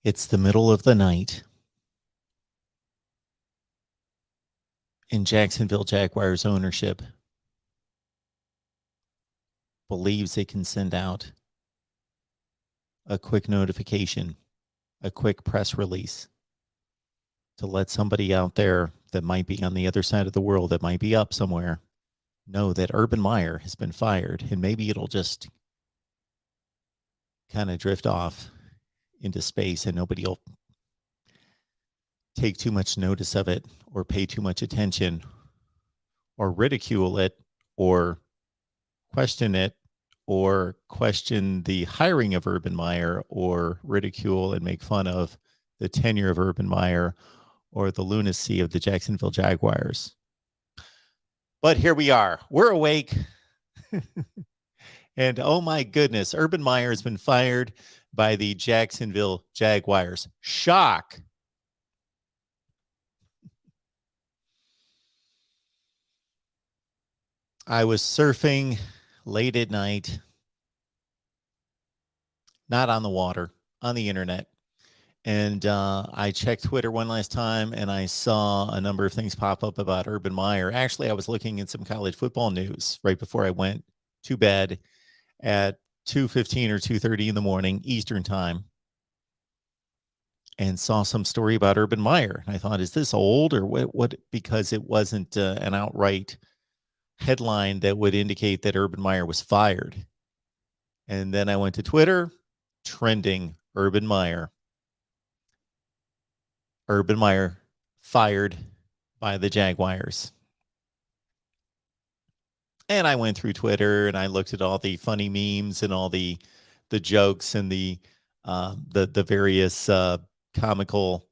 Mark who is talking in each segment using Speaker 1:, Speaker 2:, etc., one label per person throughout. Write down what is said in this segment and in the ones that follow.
Speaker 1: It's the middle of the night, and Jacksonville Jaguars ownership believes it can send out a quick notification, a quick press release to let somebody out there that might be on the other side of the world, that might be up somewhere, know that Urban Meyer has been fired, and maybe it'll just kind of drift off into space and nobody will take too much notice of it or pay too much attention or ridicule it or question it or question the hiring of Urban Meyer or ridicule and make fun of the tenure of Urban Meyer or the lunacy of the Jacksonville Jaguars. But here we are. We're awake. And oh my goodness, Urban Meyer has been fired by the Jacksonville Jaguars. Shock. I was surfing late at night, not on the water, on the internet. And I checked Twitter one last time, and I saw a number of things pop up about Urban Meyer. Actually, I was looking at some college football news right before I went to bed at 2:15 or 2:30 in the morning Eastern time, and saw some story about Urban Meyer. And I thought, is this old or what? Because it wasn't an outright headline that would indicate that Urban Meyer was fired. And then I went to Twitter, trending Urban Meyer. Urban Meyer fired by the Jaguars. And I went through Twitter and I looked at all the funny memes and all the jokes and the various comical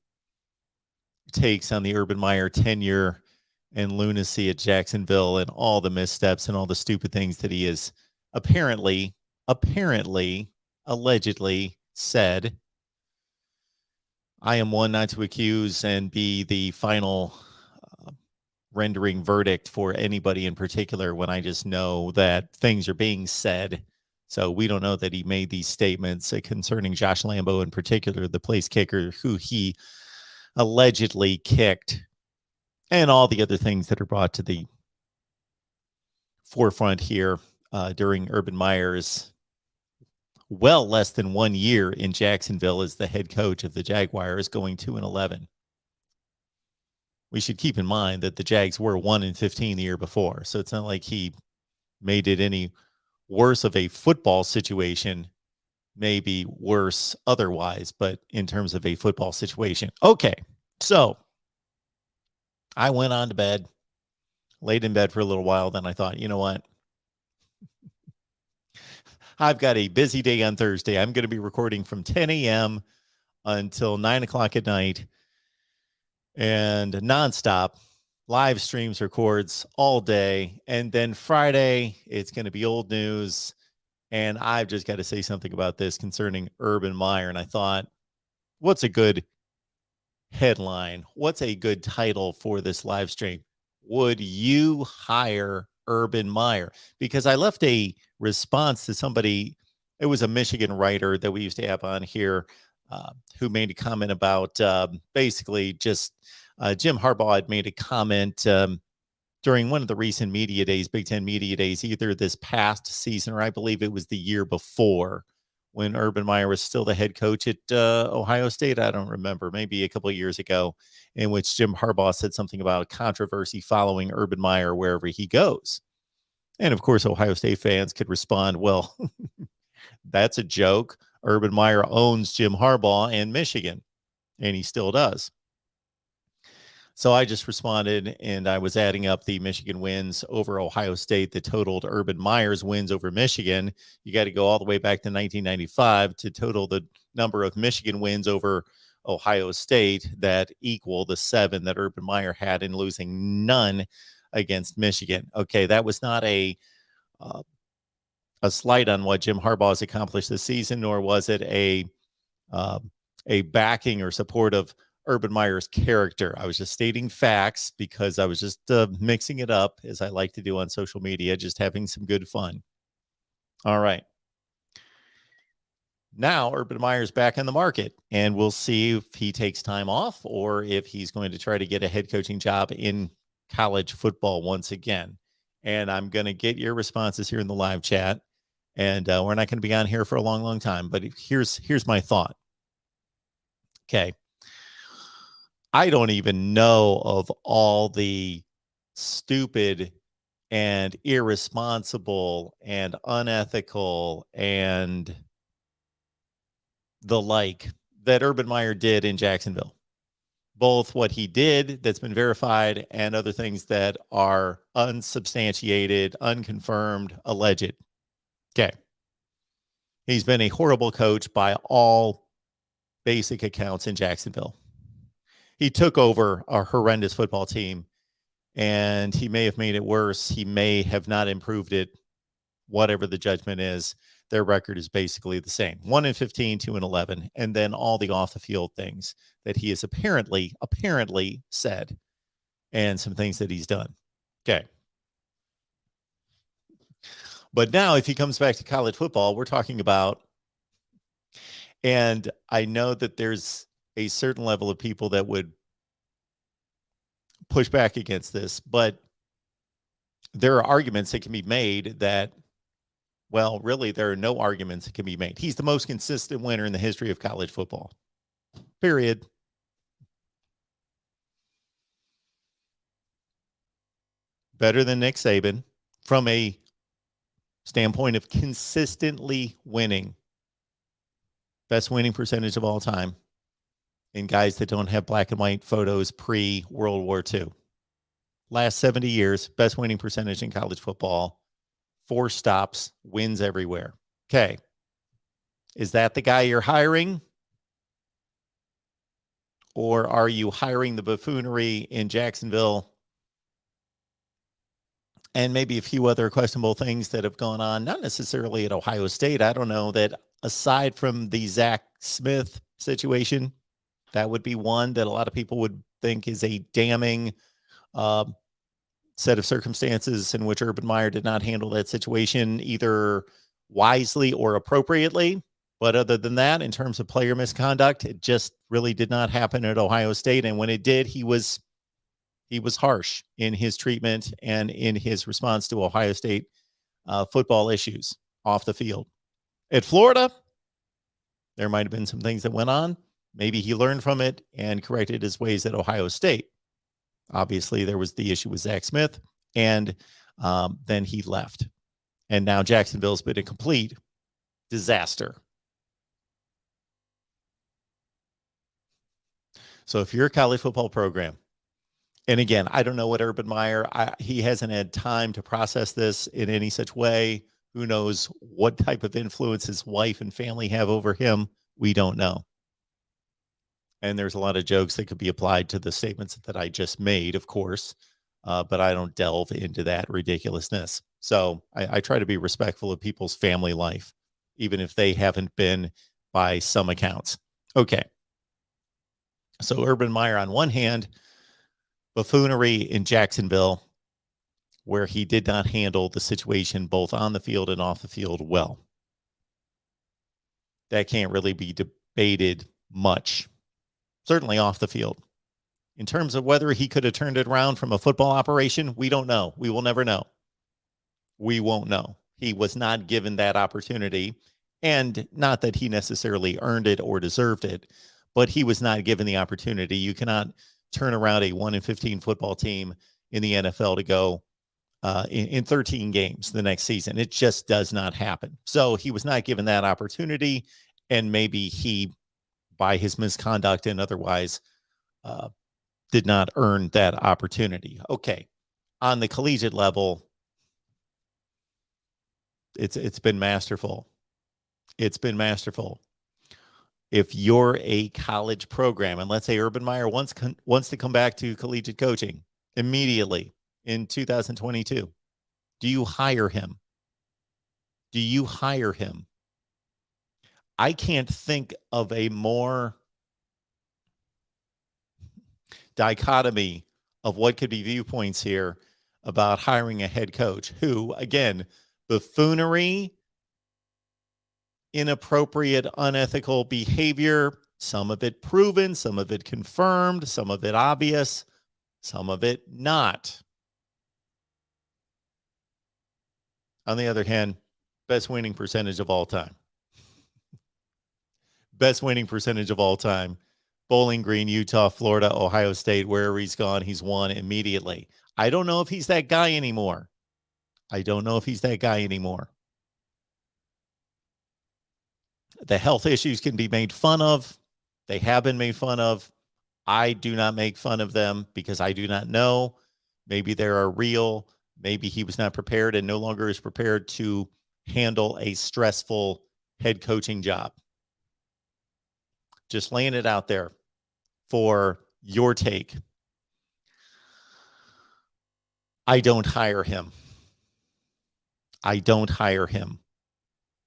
Speaker 1: takes on the Urban Meyer tenure and lunacy at Jacksonville and all the missteps and all the stupid things that he has apparently, allegedly said. I am one not to accuse and be the final rendering verdict for anybody in particular when I just know that things are being said. So we don't know that he made these statements concerning Josh Lambo in particular, the place kicker who he allegedly kicked, and all the other things that are brought to the forefront here during Urban Meyer's well less than 1 year in Jacksonville as the head coach of the Jaguars, going 2-11. We should keep in mind that the Jags were 1-15 the year before, so it's not like he made it any worse of a football situation, maybe worse otherwise, but in terms of a football situation. Okay, so I went on to bed, laid in bed for a little while, then I thought, you know what? I've got a busy day on Thursday. I'm going to be recording from 10 a.m. until 9 o'clock at night and nonstop live streams, records all day. And then Friday, it's going to be old news. And I've just got to say something about this concerning Urban Meyer. And I thought, what's a good headline? What's a good title for this live stream? Would you hire Urban Meyer? Because I left a response to somebody, it was a Michigan writer that we used to have on here, who made a comment about basically just Jim Harbaugh had made a comment during one of the recent media days, Big Ten media days, either this past season or I believe it was the year before, when Urban Meyer was still the head coach at Ohio State. I don't remember, maybe a couple of years ago, in which Jim Harbaugh said something about controversy following Urban Meyer wherever he goes. And of course, Ohio State fans could respond, well, that's a joke. Urban Meyer owns Jim Harbaugh and Michigan, and he still does. So I just responded, and I was adding up the Michigan wins over Ohio State that totaled Urban Meyer's wins over Michigan. You got to go all the way back to 1995 to total the number of Michigan wins over Ohio State that equal the 7 that Urban Meyer had in losing none against Michigan. Okay, that was not a slight on what Jim Harbaugh has accomplished this season, nor was it a backing or support of Urban Meyer's character. I was just stating facts because I was just mixing it up, as I like to do on social media, just having some good fun. All right. Now Urban Meyer's back in the market, and we'll see if he takes time off or if he's going to try to get a head coaching job in college football once again. And I'm going to get your responses here in the live chat. And we're not going to be on here for a long, long time. But here's my thought. Okay. I don't even know of all the stupid and irresponsible and unethical and the like that Urban Meyer did in Jacksonville. Both what he did that's been verified and other things that are unsubstantiated, unconfirmed, alleged. Okay. He's been a horrible coach by all basic accounts in Jacksonville. He took over a horrendous football team, and he may have made it worse. He may have not improved it, whatever the judgment is. Their record is basically the same. 1-15, 2-11, and then all the off the field things that he has apparently said and some things that he's done. Okay. But now if he comes back to college football, we're talking about, and I know that there's a certain level of people that would push back against this, but there are arguments that can be made that, well, really, there are no arguments that can be made. He's the most consistent winner in the history of college football. Period. Better than Nick Saban from a standpoint of consistently winning. Best winning percentage of all time in guys that don't have black and white photos pre-World War II. Last 70 years, best winning percentage in college football. 4 stops, wins everywhere. Okay. Is that the guy you're hiring? Or are you hiring the buffoonery in Jacksonville and maybe a few other questionable things that have gone on, not necessarily at Ohio State? I don't know that aside from the Zach Smith situation, that would be one that a lot of people would think is a damning set of circumstances in which Urban Meyer did not handle that situation either wisely or appropriately. But other than that, in terms of player misconduct, it just really did not happen at Ohio State. And when it did, he was harsh in his treatment and in his response to Ohio State football issues off the field. At Florida, there might have been some things that went on. Maybe he learned from it and corrected his ways at Ohio State. Obviously, there was the issue with Zach Smith, and then he left. And now Jacksonville's been a complete disaster. So if you're a college football program, and again, I don't know what Urban Meyer, he hasn't had time to process this in any such way. Who knows what type of influence his wife and family have over him? We don't know. And there's a lot of jokes that could be applied to the statements that I just made, of course, but I don't delve into that ridiculousness. So I try to be respectful of people's family life, even if they haven't been by some accounts. Okay. So Urban Meyer, on one hand, buffoonery in Jacksonville, where he did not handle the situation both on the field and off the field well. That can't really be debated much. Certainly off the field. In terms of whether he could have turned it around from a football operation, we don't know. We will never know. We won't know. He was not given that opportunity, and not that he necessarily earned it or deserved it, but he was not given the opportunity. You cannot turn around a 1-15 football team in the NFL to go in 13 games the next season. It just does not happen. So he was not given that opportunity, and maybe he, by his misconduct and otherwise, did not earn that opportunity. Okay. On the collegiate level, it's been masterful. It's been masterful. If you're a college program, and let's say Urban Meyer wants to come back to collegiate coaching immediately in 2022, do you hire him? Do you hire him? I can't think of a more dichotomy of what could be viewpoints here about hiring a head coach who, again, buffoonery inappropriate, unethical behavior, some of it proven, some of it confirmed, some of it obvious, some of it not. On the other hand, best winning percentage of all time. Best winning percentage of all time. Bowling Green, Utah, Florida, Ohio State, wherever he's gone, he's won immediately. I don't know if he's that guy anymore. The health issues can be made fun of. They have been made fun of. I do not make fun of them because I do not know. Maybe they are real. Maybe he was not prepared and no longer is prepared to handle a stressful head coaching job. Just laying it out there for your take. I don't hire him.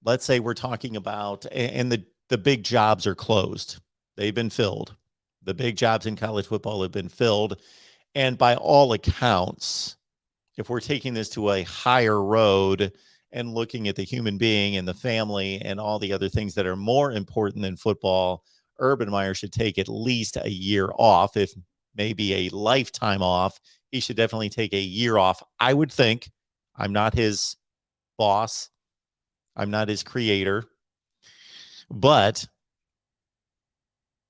Speaker 1: Let's say we're talking about, and the big jobs are closed. They've been filled. The big jobs in college football have been filled. And by all accounts, if we're taking this to a higher road and looking at the human being and the family and all the other things that are more important than football, Urban Meyer should take at least a year off, if maybe a lifetime off. He should definitely take a year off, I would think. I'm not his boss. I'm not his creator. But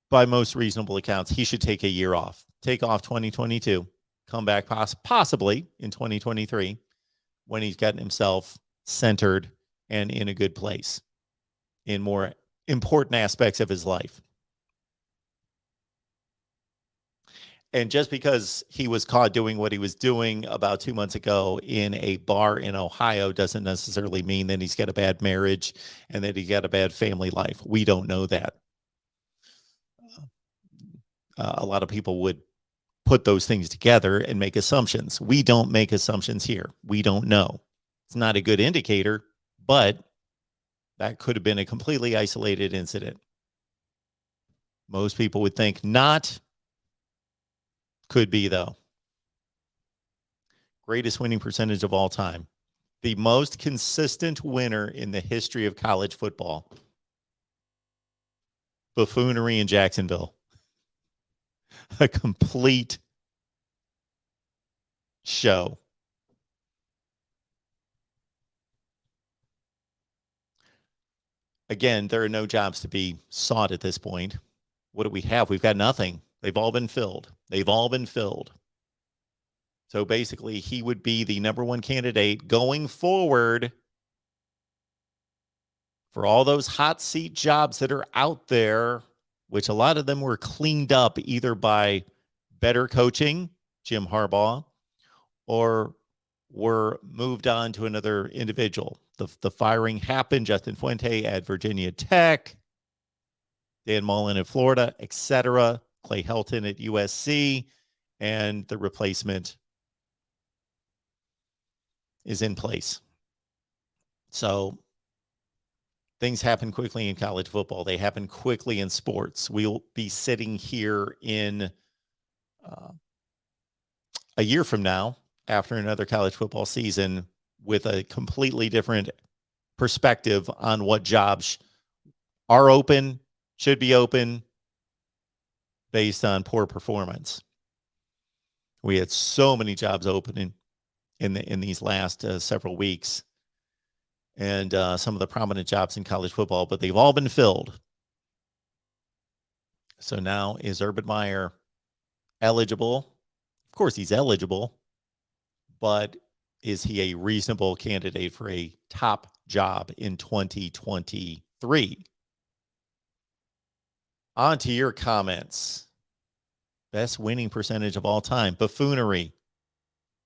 Speaker 1: by most reasonable accounts, he should take a year off. Take off 2022. Come back possibly in 2023 when he's gotten himself centered and in a good place in more important aspects of his life. And just because he was caught doing what he was doing about 2 months ago in a bar in Ohio doesn't necessarily mean that he's got a bad marriage and that he got a bad family life. We don't know that. A lot of people would put those things together and make assumptions. We don't make assumptions here. We don't know. It's not a good indicator, but that could have been a completely isolated incident. Most people would think not. Could be, though. Greatest winning percentage of all time. The most consistent winner in the history of college football. Buffoonery in Jacksonville. A complete show. Again, there are no jobs to be sought at this point. What do we have? We've got nothing. They've all been filled. So basically, he would be the number one candidate going forward for all those hot seat jobs that are out there, which a lot of them were cleaned up either by better coaching, Jim Harbaugh, or were moved on to another individual. The firing happened. Justin Fuente at Virginia Tech, Dan Mullen at Florida, etc. Clay Helton at USC, and the replacement is in place. So things happen quickly in college football. They happen quickly in sports. We'll be sitting here in a year from now after another college football season with a completely different perspective on what jobs are open, should be open, based on poor performance. We had so many jobs open in these last several weeks, and some of the prominent jobs in college football, but they've all been filled. So now, is Urban Meyer eligible? Of course he's eligible, but is he a reasonable candidate for a top job in 2023? On to your comments. Best winning percentage of all time. Buffoonery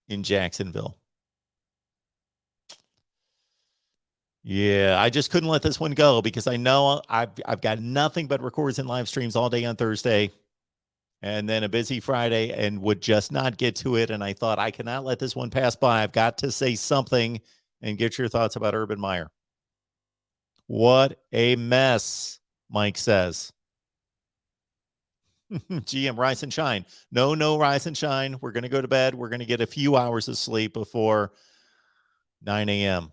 Speaker 1: in Jacksonville. Yeah, I just couldn't let this one go because I know I've got nothing but records and live streams all day on Thursday and then a busy Friday and would just not get to it. And I thought I cannot let this one pass by. I've got to say something and get your thoughts about Urban Meyer. What a mess, Mike says. GM, rise and shine. No, rise and shine. We're going to go to bed. We're going to get a few hours of sleep before 9 a.m.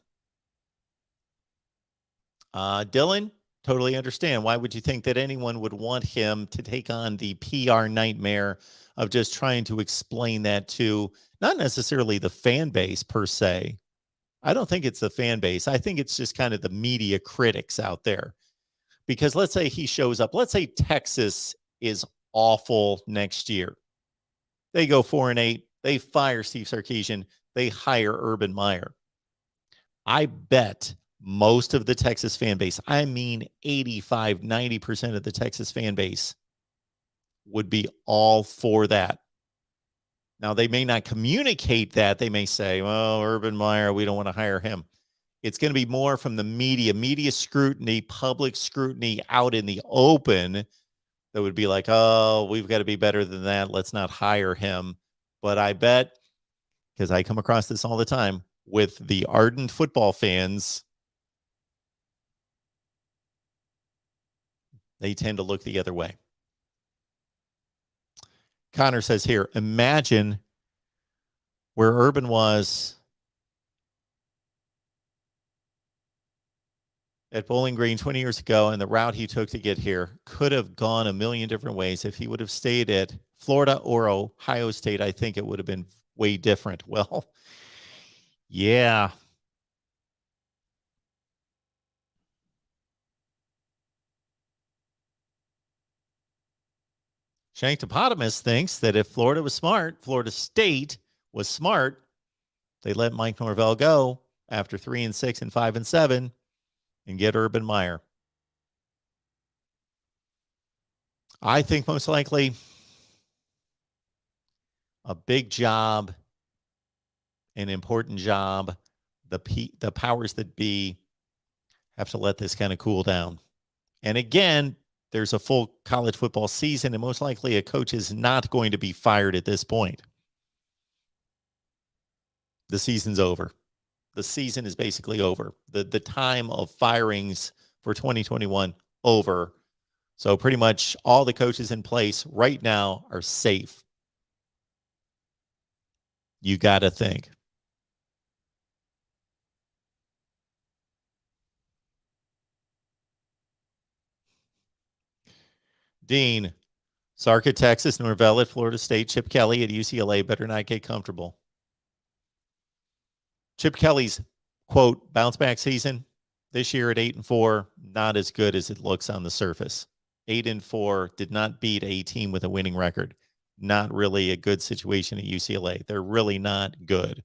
Speaker 1: Dylan, totally understand. Why would you think that anyone would want him to take on the PR nightmare of just trying to explain that to not necessarily the fan base per se? I don't think it's the fan base. I think it's just kind of the media critics out there. Because let's say he shows up. Let's say Texas is awful next year. They go 4-8. They fire Steve Sarkisian. They hire Urban Meyer. I bet most of the Texas fan base, I mean 85, 90% of the Texas fan base would be all for that. Now, they may not communicate that. They may say, well, Urban Meyer, we don't want to hire him. It's going to be more from the media scrutiny, public scrutiny out in the open that would be like, oh, we've got to be better than that. Let's not hire him. But I bet, because I come across this all the time with the ardent football fans, they tend to look the other way. Connor says here, imagine where Urban was at Bowling Green 20 years ago and the route he took to get here could have gone a million different ways. If he would have stayed at Florida or Ohio State, I think it would have been way different. Well, yeah. Shanktopotamus thinks that if Florida was smart, Florida State was smart, they let Mike Norvell go after 3-6 and 5-7 and get Urban Meyer. I think most likely a big job, an important job, the powers that be have to let this kind of cool down. And again, there's a full college football season, and most likely a coach is not going to be fired at this point. The season's over. The season is basically over. The time of firings for 2021 over. So pretty much all the coaches in place right now are safe. You got to think. Dean, Sark at Texas, Norvell at Florida State, Chip Kelly at UCLA better not get comfortable. Chip Kelly's, quote, bounce back season this year at 8-4, not as good as it looks on the surface. 8-4 did not beat a team with a winning record. Not really a good situation at UCLA. They're really not good.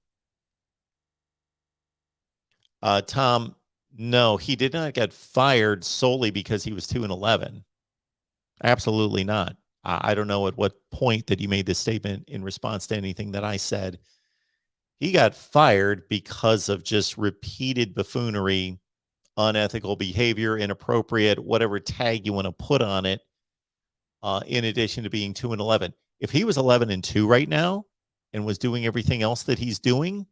Speaker 1: Tom, no, he did not get fired solely because he was 2-11. Absolutely not. I don't know at what point that you made this statement in response to anything that I said. He got fired because of just repeated buffoonery, unethical behavior, inappropriate, whatever tag you want to put on it, in addition to being 2-11. If he was 11-2 right now and was doing everything else that he's doing,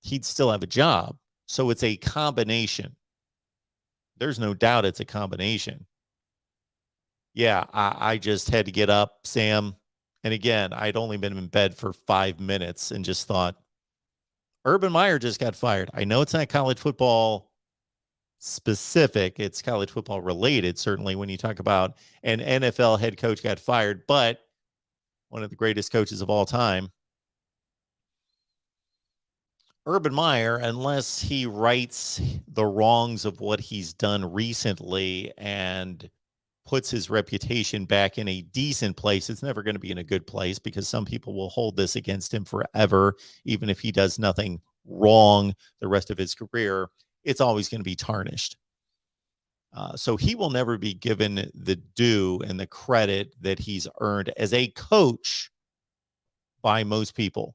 Speaker 1: he'd still have a job. So it's a combination. There's no doubt it's a combination. Yeah, I just had to get up, Sam. And again, I'd only been in bed for 5 minutes and just thought, Urban Meyer just got fired. I know it's not college football specific. It's college football related, certainly, when you talk about an NFL head coach got fired, but one of the greatest coaches of all time. Urban Meyer, unless he rights the wrongs of what he's done recently and puts his reputation back in a decent place, it's never going to be in a good place because some people will hold this against him forever, even if he does nothing wrong the rest of his career. It's always going to be tarnished. So he will never be given the due and the credit that he's earned as a coach by most people.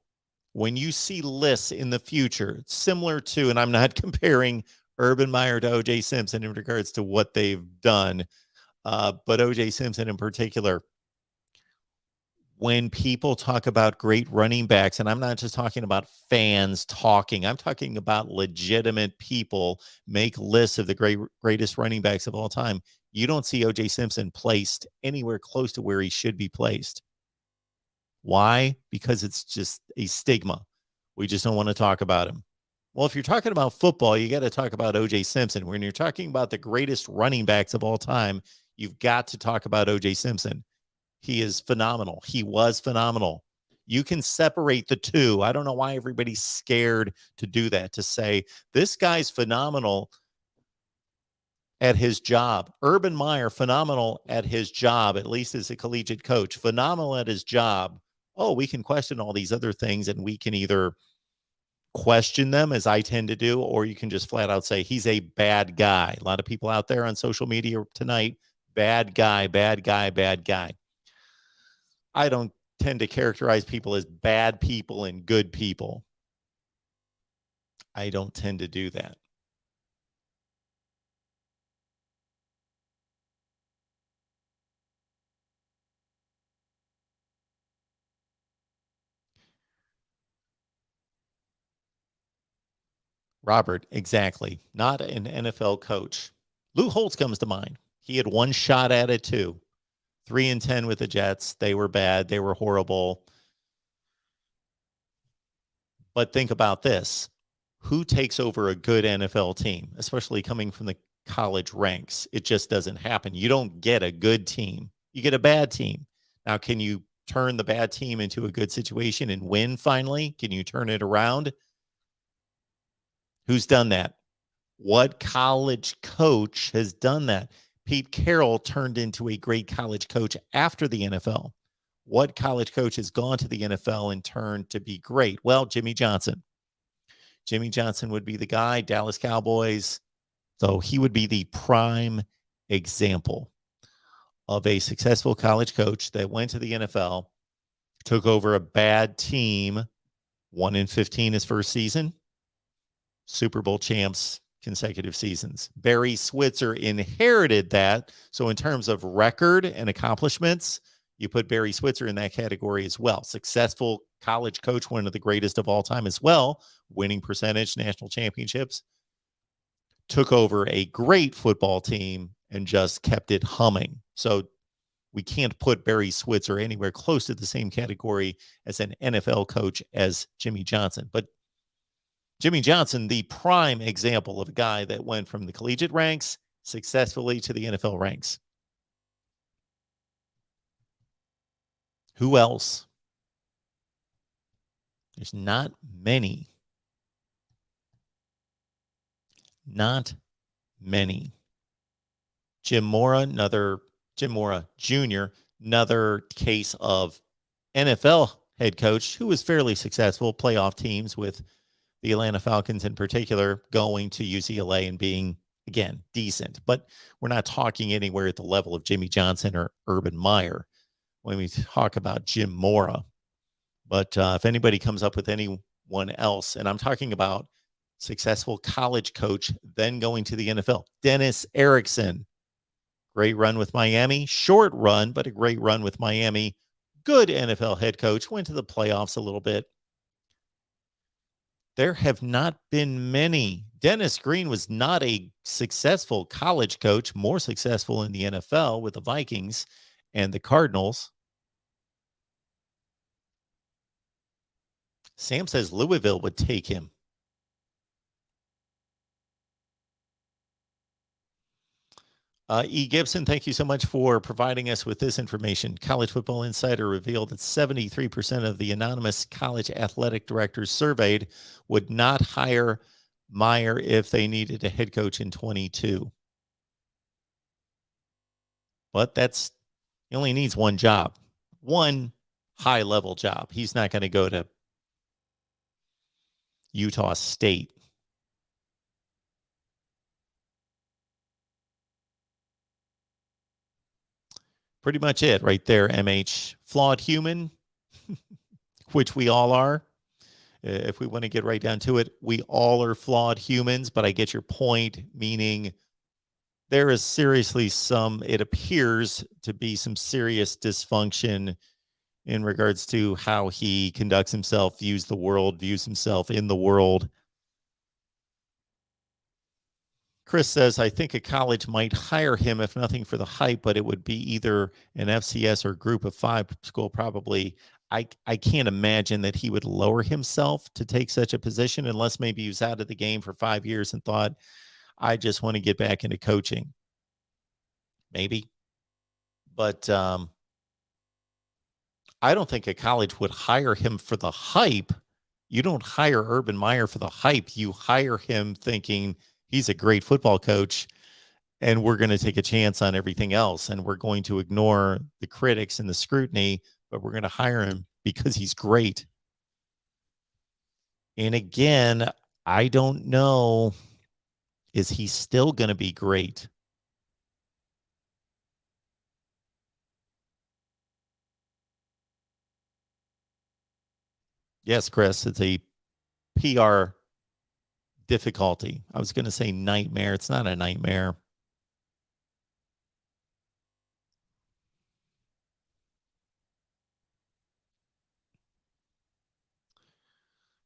Speaker 1: When you see lists in the future, similar to, and I'm not comparing Urban Meyer to O.J. Simpson in regards to what they've done, but O.J. Simpson in particular, when people talk about great running backs, and I'm not just talking about fans talking, I'm talking about legitimate people make lists of the greatest running backs of all time. You don't see O.J. Simpson placed anywhere close to where he should be placed. Why? Because it's just a stigma. We just don't want to talk about him. Well, if you're talking about football, you got to talk about O.J. Simpson. When you're talking about the greatest running backs of all time, you've got to talk about O.J. Simpson. He is phenomenal. He was phenomenal. You can separate the two. I don't know why everybody's scared to do that, to say this guy's phenomenal at his job. Urban Meyer, phenomenal at his job, at least as a collegiate coach, phenomenal at his job. Oh, we can question all these other things, and we can either question them, as I tend to do, or you can just flat out say he's a bad guy. A lot of people out there on social media tonight, bad guy, bad guy, bad guy. I don't tend to characterize people as bad people and good people. I don't tend to do that. Robert, exactly. Not an NFL coach. Lou Holtz comes to mind. He had one shot at it too. 3-10 with the Jets. They were bad. They were horrible. But think about this. Who takes over a good NFL team, especially coming from the college ranks? It just doesn't happen. You don't get a good team. You get a bad team. Now, can you turn the bad team into a good situation and win finally? Can you turn it around? Who's done that? What college coach has done that? Pete Carroll turned into a great college coach after the NFL. What college coach has gone to the NFL and turned to be great? Well, Jimmy Johnson. Jimmy Johnson would be the guy, Dallas Cowboys. So he would be the prime example of a successful college coach that went to the NFL, took over a bad team, 1-15 his first season, Super Bowl champs consecutive seasons. Barry Switzer inherited that. So in terms of record and accomplishments, you put Barry Switzer in that category as well. Successful college coach, one of the greatest of all time as well. Winning percentage, national championships. Took over a great football team and just kept it humming. So we can't put Barry Switzer anywhere close to the same category as an NFL coach as Jimmy Johnson. But Jimmy Johnson, the prime example of a guy that went from the collegiate ranks successfully to the NFL ranks. Who else? There's not many. Not many. Jim Mora Jr., another case of NFL head coach who was fairly successful, playoff teams with the Atlanta Falcons in particular, going to UCLA and being, again, decent. But we're not talking anywhere at the level of Jimmy Johnson or Urban Meyer when we talk about Jim Mora. But if anybody comes up with anyone else, and I'm talking about successful college coach, then going to the NFL, Dennis Erickson. Great run with Miami. Short run, but a great run with Miami. Good NFL head coach. Went to the playoffs a little bit. There have not been many. Dennis Green was not a successful college coach, more successful in the NFL with the Vikings and the Cardinals. Sam says Louisville would take him. E. Gibson, thank you so much for providing us with this information. College Football Insider revealed that 73% of the anonymous college athletic directors surveyed would not hire Meyer if they needed a head coach in 22. But he only needs one job, one high-level job. He's not going to go to Utah State. Pretty much it right there, MH. Flawed human, which we all are. If we want to get right down to it, we all are flawed humans, but I get your point, meaning there is seriously it appears to be some serious dysfunction in regards to how he conducts himself, views the world, views himself in the world. Chris says, I think a college might hire him, if nothing for the hype, but it would be either an FCS or group of five school, probably. I can't imagine that he would lower himself to take such a position unless maybe he was out of the game for 5 years and thought, I just want to get back into coaching. Maybe. But I don't think a college would hire him for the hype. You don't hire Urban Meyer for the hype. You hire him thinking he's a great football coach and we're going to take a chance on everything else. And we're going to ignore the critics and the scrutiny, but we're going to hire him because he's great. And again, I don't know, is he still going to be great? Yes, Chris, it's a PR difficulty. I was going to say nightmare. It's not a nightmare.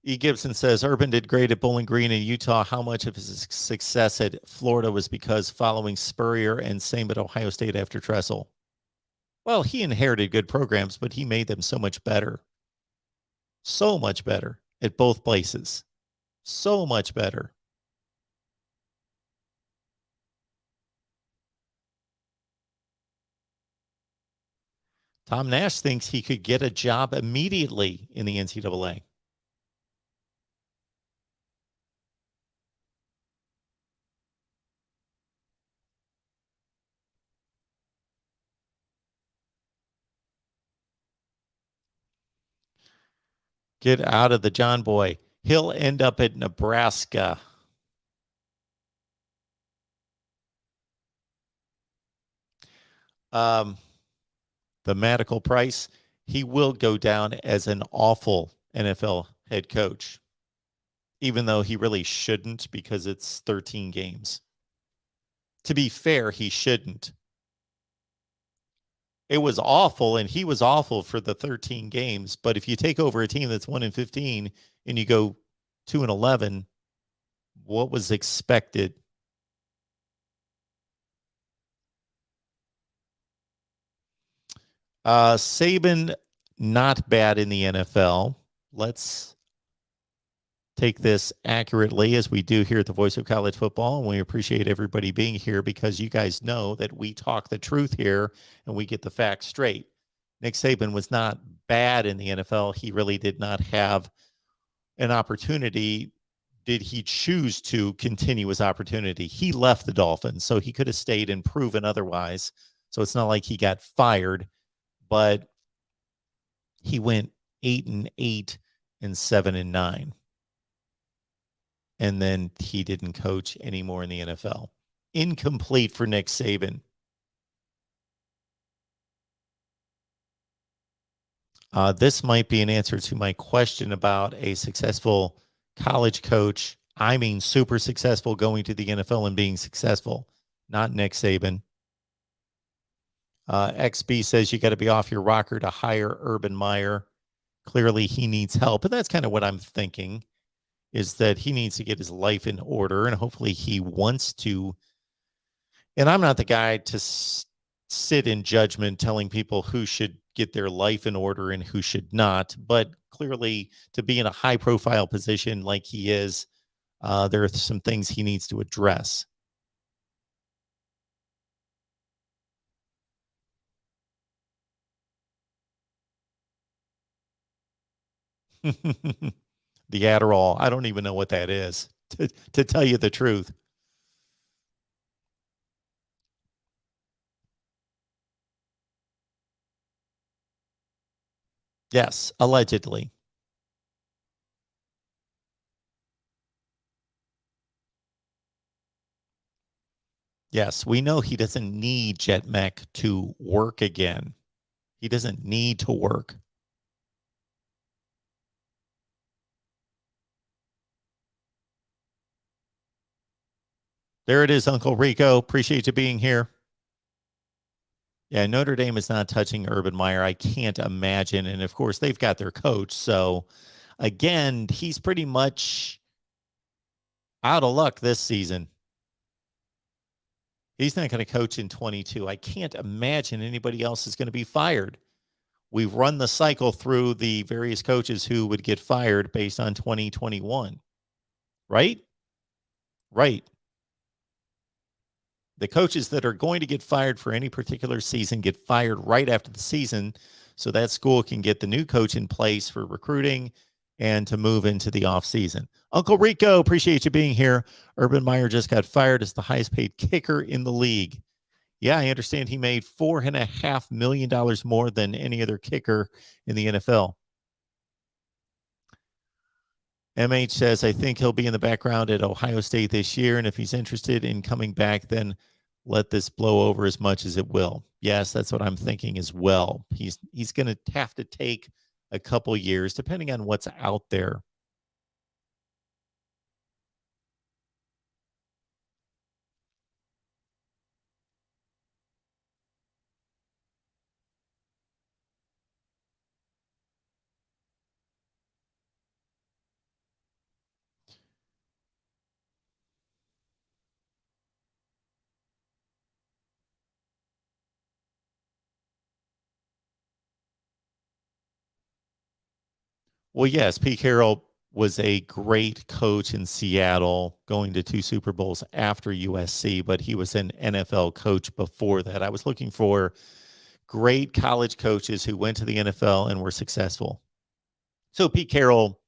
Speaker 1: E. Gibson says Urban did great at Bowling Green in Utah. How much of his success at Florida was because following Spurrier, and same at Ohio State after Tressel? Well, he inherited good programs, but he made them so much better. So much better at both places. So much better. Tom Nash thinks he could get a job immediately in the NCAA. Get out of the John Boy. He'll end up at Nebraska. The medical price, he will go down as an awful NFL head coach, even though he really shouldn't because it's 13 games. To be fair, he shouldn't. It was awful, and he was awful for the 13 games. But if you take over a team that's 1-15 and you go 2-11, what was expected? Saban, not bad in the NFL. Let's take this accurately as we do here at the Voice of College Football. And we appreciate everybody being here because you guys know that we talk the truth here and we get the facts straight. Nick Saban was not bad in the NFL. He really did not have an opportunity. Did he choose to continue his opportunity? He left the Dolphins, so he could have stayed and proven otherwise. So it's not like he got fired, but he went 8-8 and 7-9. And then he didn't coach anymore in the NFL. Incomplete for Nick Saban. This might be an answer to my question about a successful college coach. I mean, super successful going to the NFL and being successful, not Nick Saban. XB says you got to be off your rocker to hire Urban Meyer. Clearly, he needs help. And that's kind of what I'm thinking, is that he needs to get his life in order. And hopefully he wants to. And I'm not the guy to sit in judgment telling people who should get their life in order and who should not. But clearly, to be in a high profile position like he is, there are some things he needs to address. The Adderall, I don't even know what that is, to tell you the truth. Yes, allegedly. Yes, we know he doesn't need Jetmec to work again. He doesn't need to work. There it is, Uncle Rico. Appreciate you being here. Yeah, Notre Dame is not touching Urban Meyer. I can't imagine. And of course, they've got their coach. So again, he's pretty much out of luck this season. He's not going to coach in 22. I can't imagine anybody else is going to be fired. We've run the cycle through the various coaches who would get fired based on 2021, right? Right. The coaches that are going to get fired for any particular season get fired right after the season so that school can get the new coach in place for recruiting and to move into the off season. Uncle Rico, appreciate you being here. Urban Meyer just got fired as the highest paid kicker in the league. Yeah, I understand he made $4.5 million more than any other kicker in the NFL. MH says, I think he'll be in the background at Ohio State this year. And if he's interested in coming back, then let this blow over as much as it will. Yes, that's what I'm thinking as well. He's going to have to take a couple years, depending on what's out there. Well, yes, Pete Carroll was a great coach in Seattle, going to 2 Super Bowls after USC, but he was an NFL coach before that. I was looking for great college coaches who went to the NFL and were successful. So Pete Carroll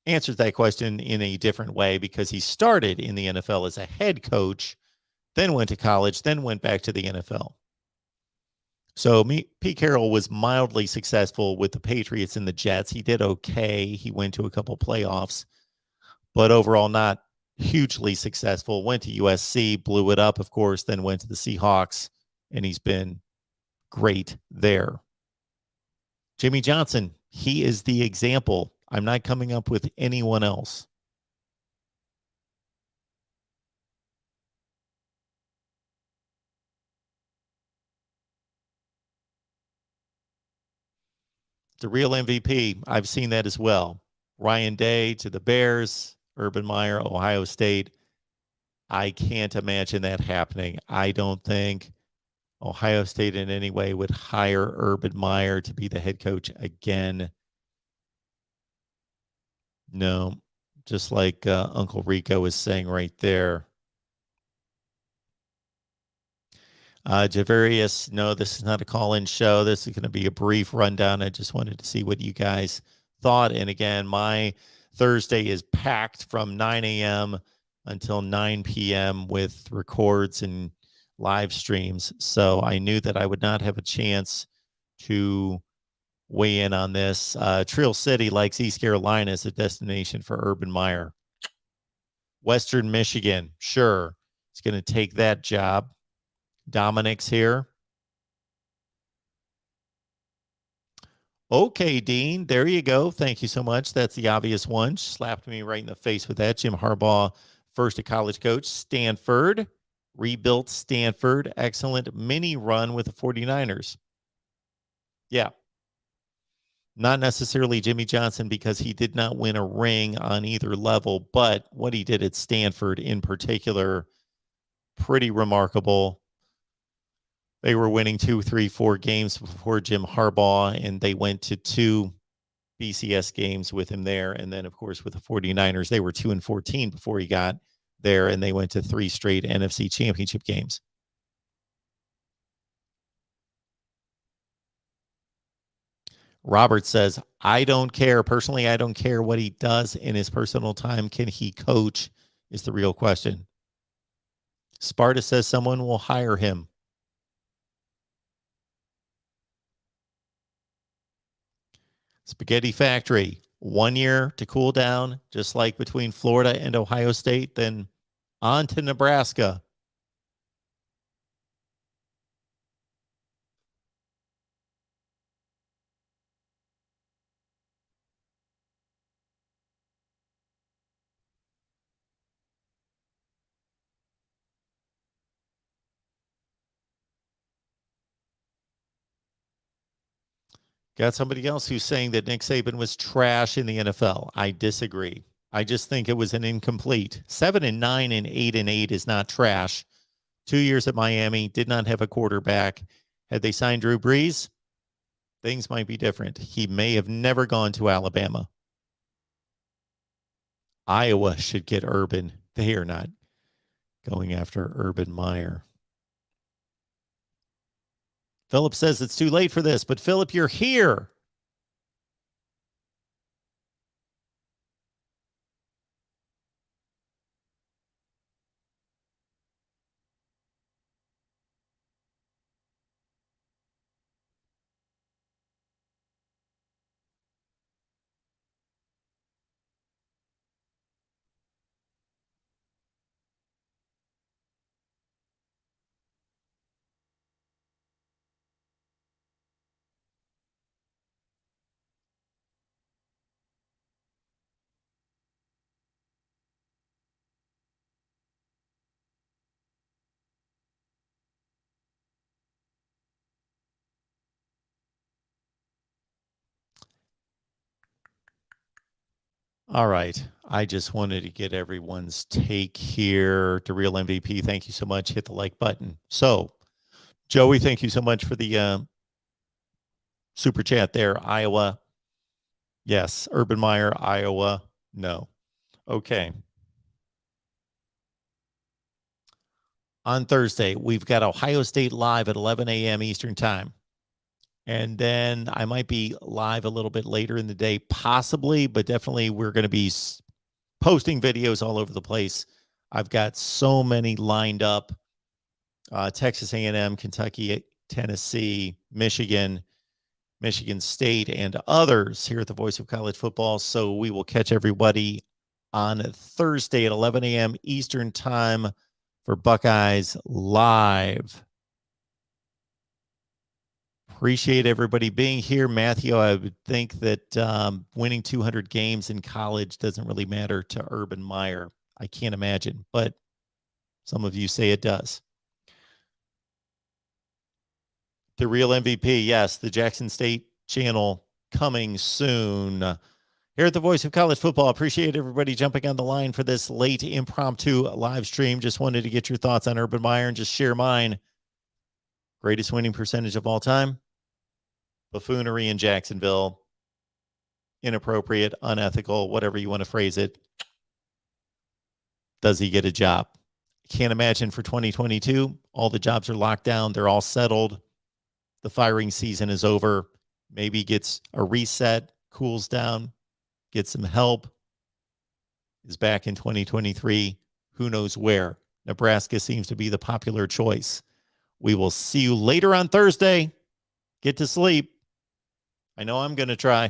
Speaker 1: answers that question in a different way because he started in the NFL as a head coach, then went to college, then went back to the NFL. So Pete Carroll was mildly successful with the Patriots and the Jets. He did okay. He went to a couple playoffs, but overall not hugely successful. Went to USC, blew it up, of course, then went to the Seahawks, and he's been great there. Jimmy Johnson, he is the example. I'm not coming up with anyone else. The real MVP, I've seen that as well. Ryan Day to the Bears, Urban Meyer, Ohio State. I can't imagine that happening. I don't think Ohio State in any way would hire Urban Meyer to be the head coach again. No, just like Uncle Rico was saying right there. Javarius, no, this is not a call-in show. This is going to be a brief rundown. I just wanted to see what you guys thought. And again, my Thursday is packed from 9 a.m. until 9 p.m. with records and live streams. So I knew that I would not have a chance to weigh in on this. Trill City likes East Carolina as a destination for Urban Meyer. Western Michigan, sure. It's going to take that job. Dominic's here. Okay, Dean, there you go. Thank you so much. That's the obvious one. Slapped me right in the face with that. Jim Harbaugh, first a college coach, Stanford, rebuilt Stanford. Excellent mini run with the 49ers. Yeah. Not necessarily Jimmy Johnson because he did not win a ring on either level, but what he did at Stanford in particular, pretty remarkable. They were winning 2, 3, 4 games before Jim Harbaugh, and they went to 2 BCS games with him there. And then, of course, with the 49ers, they were 2-14 before he got there, and they went to 3 straight NFC championship games. Robert says, I don't care. Personally, I don't care what he does in his personal time. Can he coach is the real question. Sparta says someone will hire him. Spaghetti Factory, 1 year to cool down, just like between Florida and Ohio State, then on to Nebraska. Got somebody else who's saying that Nick Saban was trash in the NFL. I disagree. I just think it was an incomplete. 7-9 and 8-8 is not trash. 2 years at Miami, did not have a quarterback. Had they signed Drew Brees, things might be different. He may have never gone to Alabama. Iowa should get Urban. They are not going after Urban Meyer. Philip says it's too late for this, but Philip, you're here. All right. I just wanted to get everyone's take here. To Real MVP, thank you so much. Hit the like button. So, Joey, thank you so much for the super chat there. Iowa. Yes. Urban Meyer, Iowa. No. Okay. On Thursday, we've got Ohio State live at 11 a.m. Eastern time. And then I might be live a little bit later in the day, possibly, but definitely we're going to be posting videos all over the place. I've got so many lined up. Texas A&M, Kentucky, Tennessee, Michigan, Michigan State, and others here at the Voice of College Football. So we will catch everybody on Thursday at 11 a.m. Eastern time for Buckeyes Live. Appreciate everybody being here. Matthew, I would think that winning 200 games in college doesn't really matter to Urban Meyer. I can't imagine, but some of you say it does. The Real MVP, yes, the Jackson State channel coming soon. Here at the Voice of College Football, appreciate everybody jumping on the line for this late impromptu live stream. Just wanted to get your thoughts on Urban Meyer and just share mine. Greatest winning percentage of all time? Buffoonery in Jacksonville. Inappropriate, unethical, whatever you want to phrase it. Does he get a job? Can't imagine for 2022. All the jobs are locked down. They're all settled. The firing season is over. Maybe gets a reset, cools down, gets some help, is back in 2023. Who knows where? Nebraska seems to be the popular choice. We will see you later on Thursday. Get to sleep. I know I'm going to try.